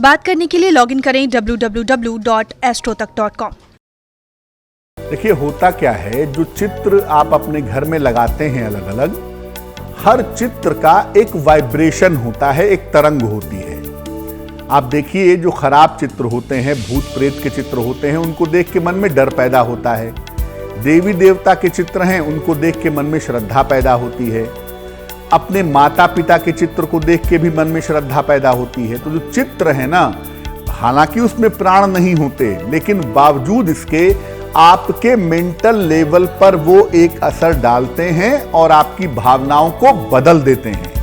बात करने के लिए लॉगिन करें www.astrotak.com। देखिए होता क्या है, जो चित्र आप अपने घर में लगाते हैं अलग अलग, हर चित्र का एक वाइब्रेशन होता है, एक तरंग होती है। आप देखिए जो खराब चित्र होते हैं, भूत प्रेत के चित्र होते हैं, उनको देख के मन में डर पैदा होता है। देवी देवता के चित्र हैं, उनको देख के मन में श्रद्धा पैदा होती है। अपने माता पिता के चित्र को देख के भी मन में श्रद्धा पैदा होती है। तो जो चित्र है ना, हालांकि उसमें प्राण नहीं होते, लेकिन बावजूद इसके आपके मेंटल लेवल पर वो एक असर डालते हैं और आपकी भावनाओं को बदल देते हैं।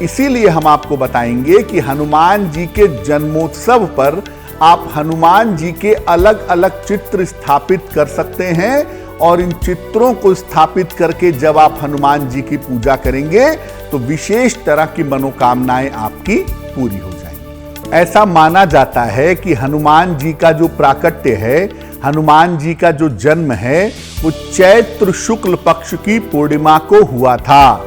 इसीलिए हम आपको बताएंगे कि हनुमान जी के जन्मोत्सव पर आप हनुमान जी के अलग अलग चित्र स्थापित कर सकते हैं, और इन चित्रों को स्थापित करके जब आप हनुमान जी की पूजा करेंगे तो विशेष तरह की मनोकामनाएं आपकी पूरी हो जाएंगी। ऐसा माना जाता है कि हनुमान जी का जो प्राकट्य है, हनुमान जी का जो जन्म है, वो चैत्र शुक्ल पक्ष की पूर्णिमा को हुआ था।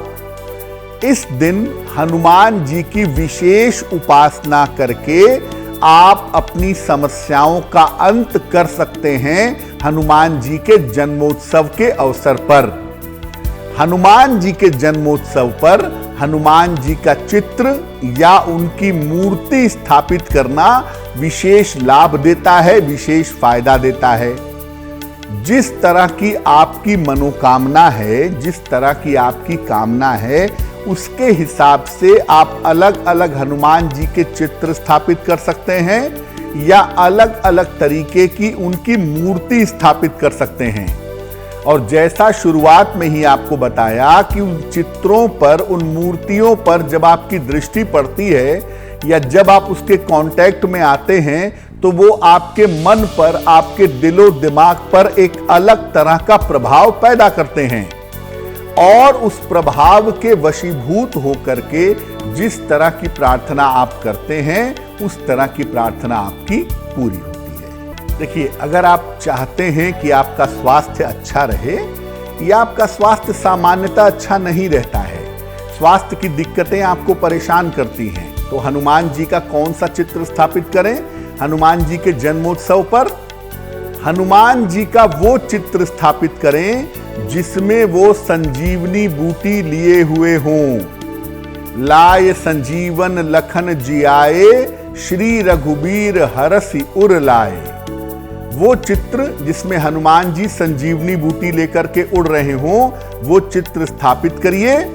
इस दिन हनुमान जी की विशेष उपासना करके आप अपनी समस्याओं का अंत कर सकते हैं। हनुमान जी के जन्मोत्सव के अवसर पर, हनुमान जी के जन्मोत्सव पर हनुमान जी का चित्र या उनकी मूर्ति स्थापित करना विशेष लाभ देता है, विशेष फायदा देता है। जिस तरह की आपकी मनोकामना है, जिस तरह की आपकी कामना है, उसके हिसाब से आप अलग अलग हनुमान जी के चित्र स्थापित कर सकते हैं या अलग अलग तरीके की उनकी मूर्ति स्थापित कर सकते हैं। और जैसा शुरुआत में ही आपको बताया कि उन चित्रों पर, उन मूर्तियों पर जब आपकी दृष्टि पड़ती है या जब आप उसके कांटेक्ट में आते हैं, तो वो आपके मन पर, आपके दिलो दिमाग पर एक अलग तरह का प्रभाव पैदा करते हैं। और उस प्रभाव के वशीभूत होकर के जिस तरह की प्रार्थना आप करते हैं, उस तरह की प्रार्थना आपकी पूरी होती है। देखिए, अगर आप चाहते हैं कि आपका स्वास्थ्य अच्छा रहे या आपका स्वास्थ्य सामान्यतः अच्छा नहीं रहता है, स्वास्थ्य की दिक्कतें आपको परेशान करती हैं, तो हनुमान जी का कौन सा चित्र स्थापित करें? हनुमान जी के जन्मोत्सव पर हनुमान जी का वो चित्र स्थापित करें जिसमें वो संजीवनी बूटी लिए हुए हों। लाय संजीवन लखन जियाए, श्री रघुबीर हरसि उर लाए। वो चित्र जिसमें हनुमान जी संजीवनी बूटी लेकर के उड़ रहे हों, वो चित्र स्थापित करिए।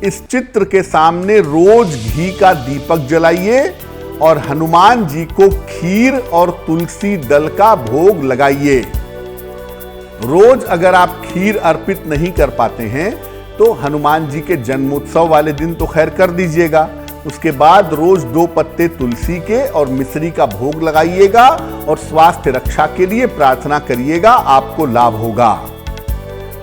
इस चित्र के सामने रोज घी का दीपक जलाइए और हनुमान जी को खीर और तुलसी दल का भोग लगाइए। रोज अगर आप खीर अर्पित नहीं कर पाते हैं तो हनुमान जी के जन्मोत्सव वाले दिन तो खैर कर दीजिएगा। उसके बाद रोज 2 पत्ते तुलसी के और मिश्री का भोग लगाइएगा और स्वास्थ्य रक्षा के लिए प्रार्थना करिएगा, आपको लाभ होगा।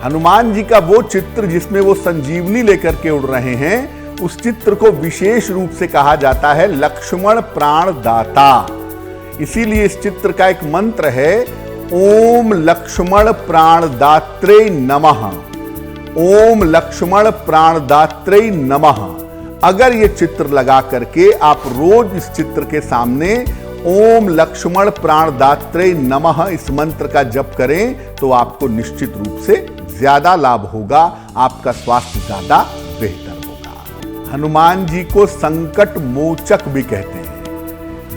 हनुमान जी का वो चित्र जिसमें वो संजीवनी लेकर के उड़ रहे हैं, उस चित्र को विशेष रूप से कहा जाता है लक्ष्मण प्राण दाता। इसीलिए इस चित्र का एक मंत्र है, ओम लक्ष्मण प्राणदात्रे नमः। ओम लक्ष्मण प्राणदात्रे नमः। अगर ये चित्र लगा करके आप रोज इस चित्र के सामने ओम लक्ष्मण प्राणदात्रे नमः इस मंत्र का जप करें तो आपको निश्चित रूप से ज्यादा लाभ होगा, आपका स्वास्थ्य ज्यादा बेहतर होगा। हनुमान जी को संकट मोचक भी कहते हैं,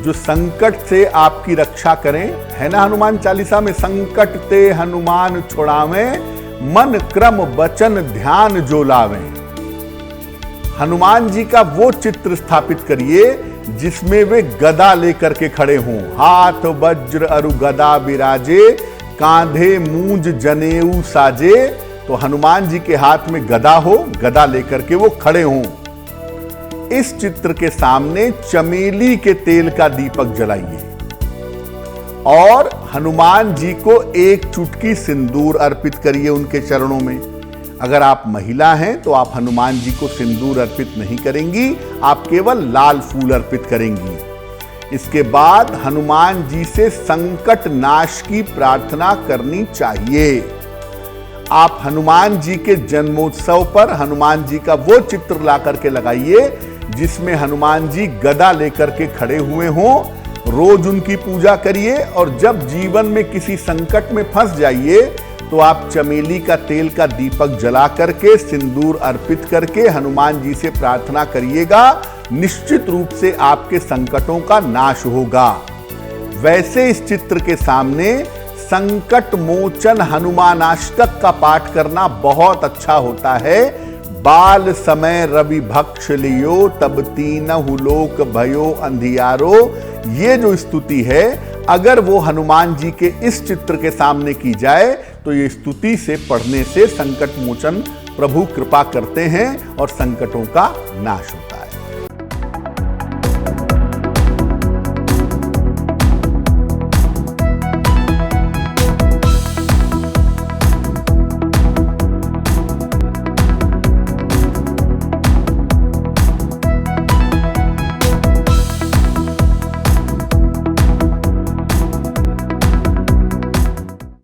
जो संकट से आपकी रक्षा करें। है ना हनुमान चालीसा में, संकट ते हनुमान छुड़ावें, मन क्रम वचन ध्यान जो लावें। हनुमान जी का वो चित्र स्थापित करिए जिसमें वे गदा लेकर के खड़े हों। हाथ वज्र अरु गदा विराजे, कांधे मूंज जनेऊ साजे। तो हनुमान जी के हाथ में गदा हो, गदा लेकर के वो खड़े हों। इस चित्र के सामने चमेली के तेल का दीपक जलाइए और हनुमान जी को एक चुटकी सिंदूर अर्पित करिए उनके चरणों में। अगर आप महिला हैं तो आप हनुमान जी को सिंदूर अर्पित नहीं करेंगी, आप केवल लाल फूल अर्पित करेंगी। इसके बाद हनुमान जी से संकट नाश की प्रार्थना करनी चाहिए। आप हनुमान जी के जन्मोत्सव पर हनुमान जी का वो चित्र ला करके लगाइए जिसमें हनुमान जी गदा लेकर के खड़े हुए हों। रोज उनकी पूजा करिए और जब जीवन में किसी संकट में फंस जाइए तो आप चमेली का तेल का दीपक जला करके सिंदूर अर्पित करके हनुमान जी से प्रार्थना करिएगा। निश्चित रूप से आपके संकटों का नाश होगा। वैसे इस चित्र के सामने संकट मोचन हनुमानाष्टक का पाठ करना बहुत अच्छा होता है। बाल समय रवि भक्ष लियो तब तीनहु लोक भयो अंधियारो। ये जो स्तुति है, अगर वो हनुमान जी के इस चित्र के सामने की जाए तो ये स्तुति से पढ़ने से संकट मोचन प्रभु कृपा करते हैं और संकटों का नाश होता है।